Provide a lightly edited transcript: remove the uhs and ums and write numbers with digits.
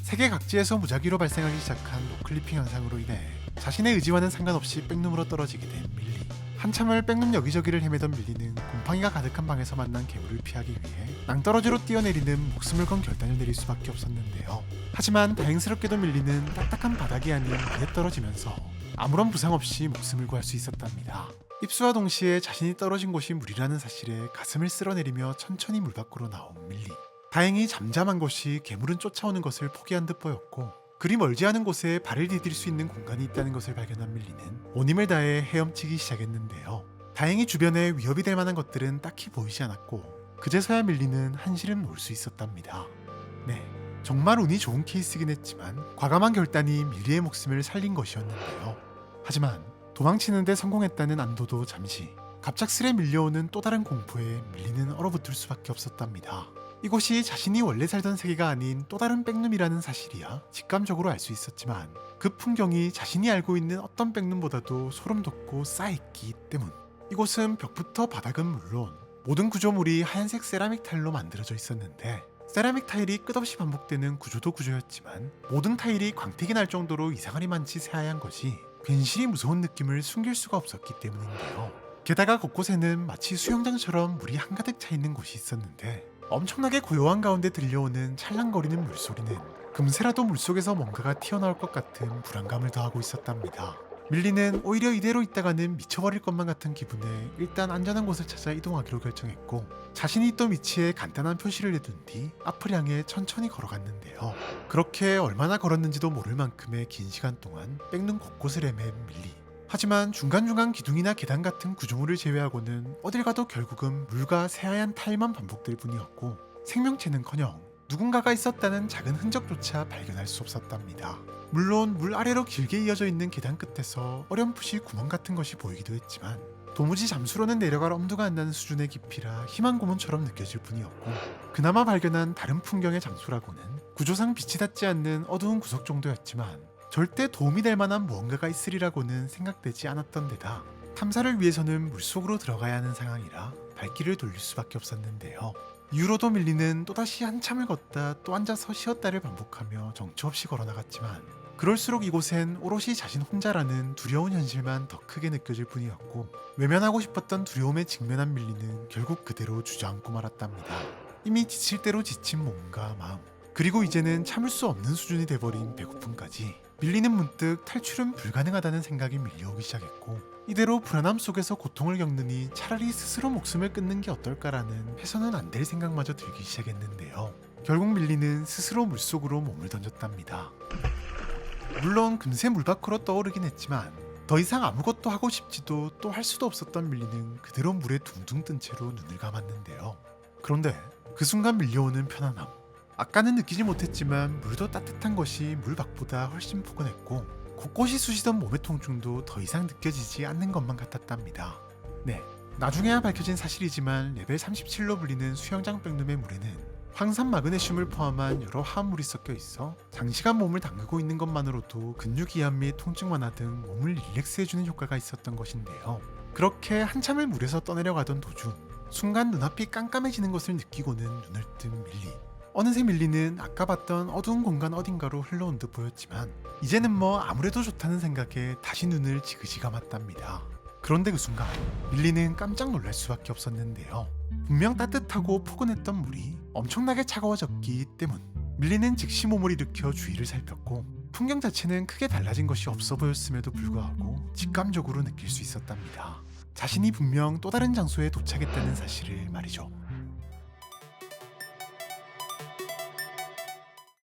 세계 각지에서 무작위로 발생하기 시작한 노클리핑 현상으로 인해 자신의 의지와는 상관없이 백룸으로 떨어지게 된 밀리. 한참을 백룸 여기저기를 헤매던 밀리는 곰팡이가 가득한 방에서 만난 괴물을 피하기 위해 낭떠러지로 뛰어내리는 목숨을 건 결단을 내릴 수밖에 없었는데요. 하지만 다행스럽게도 밀리는 딱딱한 바닥이 아닌 물에 떨어지면서 아무런 부상 없이 목숨을 구할 수 있었답니다. 입수와 동시에 자신이 떨어진 곳이 물이라는 사실에 가슴을 쓸어내리며 천천히 물 밖으로 나온 밀리. 다행히 잠잠한 곳이 괴물은 쫓아오는 것을 포기한 듯 보였고, 그리 멀지 않은 곳에 발을 디딜 수 있는 공간이 있다는 것을 발견한 밀리는 온 힘을 다해 헤엄치기 시작했는데요. 다행히 주변에 위협이 될 만한 것들은 딱히 보이지 않았고, 그제서야 밀리는 한시름 놓을 수 있었답니다. 네, 정말 운이 좋은 케이스긴 했지만 과감한 결단이 밀리의 목숨을 살린 것이었는데요. 하지만 도망치는데 성공했다는 안도도 잠시, 갑작스레 밀려오는 또 다른 공포에 밀리는 얼어붙을 수밖에 없었답니다. 이곳이 자신이 원래 살던 세계가 아닌 또 다른 백룸이라는 사실이야 직감적으로 알 수 있었지만, 그 풍경이 자신이 알고 있는 어떤 백룸보다도 소름 돋고 쌓여있기 때문. 이곳은 벽부터 바닥은 물론 모든 구조물이 하얀색 세라믹 타일로 만들어져 있었는데, 세라믹 타일이 끝없이 반복되는 구조도 구조였지만 모든 타일이 광택이 날 정도로 이상하리 많지 새하얀 것이 괜시리 무서운 느낌을 숨길 수가 없었기 때문인데요. 게다가 곳곳에는 마치 수영장처럼 물이 한가득 차 있는 곳이 있었는데, 엄청나게 고요한 가운데 들려오는 찰랑거리는 물소리는 금세라도 물속에서 뭔가가 튀어나올 것 같은 불안감을 더하고 있었답니다. 밀리는 오히려 이대로 있다가는 미쳐버릴 것만 같은 기분에 일단 안전한 곳을 찾아 이동하기로 결정했고, 자신이 있던 위치에 간단한 표시를 내둔 뒤 앞을 향해 천천히 걸어갔는데요. 그렇게 얼마나 걸었는지도 모를 만큼의 긴 시간 동안 백룸 곳곳을 헤맨 밀리. 하지만 중간중간 기둥이나 계단 같은 구조물을 제외하고는 어딜 가도 결국은 물과 새하얀 타일만 반복될 뿐이었고, 생명체는커녕 누군가가 있었다는 작은 흔적조차 발견할 수 없었답니다. 물론 물 아래로 길게 이어져 있는 계단 끝에서 어렴풋이 구멍 같은 것이 보이기도 했지만, 도무지 잠수로는 내려갈 엄두가 안 나는 수준의 깊이라 희망 고문처럼 느껴질 뿐이었고, 그나마 발견한 다른 풍경의 장소라고는 구조상 빛이 닿지 않는 어두운 구석 정도였지만 절대 도움이 될 만한 무언가가 있으리라고는 생각되지 않았던 데다, 탐사를 위해서는 물속으로 들어가야 하는 상황이라 발길을 돌릴 수밖에 없었는데요. 이후로도 밀리는 또다시 한참을 걷다 또 앉아서 쉬었다를 반복하며 정처 없이 걸어나갔지만, 그럴수록 이곳엔 오롯이 자신 혼자라는 두려운 현실만 더 크게 느껴질 뿐이었고, 외면하고 싶었던 두려움에 직면한 밀리는 결국 그대로 주저앉고 말았답니다. 이미 지칠 대로 지친 몸과 마음, 그리고 이제는 참을 수 없는 수준이 돼버린 배고픔까지, 밀리는 문득 탈출은 불가능하다는 생각이 밀려오기 시작했고, 이대로 불안함 속에서 고통을 겪느니 차라리 스스로 목숨을 끊는 게 어떨까라는 해서는 안 될 생각마저 들기 시작했는데요. 결국 밀리는 스스로 물속으로 몸을 던졌답니다. 물론 금세 물 밖으로 떠오르긴 했지만 더 이상 아무것도 하고 싶지도 또 할 수도 없었던 밀리는 그대로 물에 둥둥 뜬 채로 눈을 감았는데요. 그런데 그 순간 밀려오는 편안함, 아까는 느끼지 못했지만 물도 따뜻한 것이 물 밖보다 훨씬 포근했고, 곳곳이 쑤시던 몸의 통증도 더 이상 느껴지지 않는 것만 같았답니다. 네, 나중에야 밝혀진 사실이지만 레벨 37로 불리는 수영장 백룸의 물에는 황산 마그네슘을 포함한 여러 화합물이 섞여 있어 장시간 몸을 담그고 있는 것만으로도 근육 이완 및 통증 완화 등 몸을 릴렉스해주는 효과가 있었던 것인데요. 그렇게 한참을 물에서 떠내려가던 도중 순간 눈앞이 깜깜해지는 것을 느끼고는 눈을 뜬 밀리. 어느새 밀리는 아까 봤던 어두운 공간 어딘가로 흘러온 듯 보였지만, 이제는 뭐 아무래도 좋다는 생각에 다시 눈을 지그시 감았답니다. 그런데 그 순간 밀리는 깜짝 놀랄 수밖에 없었는데요. 분명 따뜻하고 포근했던 물이 엄청나게 차가워졌기 때문. 밀리는 즉시 몸을 일으켜 주위를 살폈고, 풍경 자체는 크게 달라진 것이 없어 보였음에도 불구하고 직감적으로 느낄 수 있었답니다. 자신이 분명 또 다른 장소에 도착했다는 사실을 말이죠.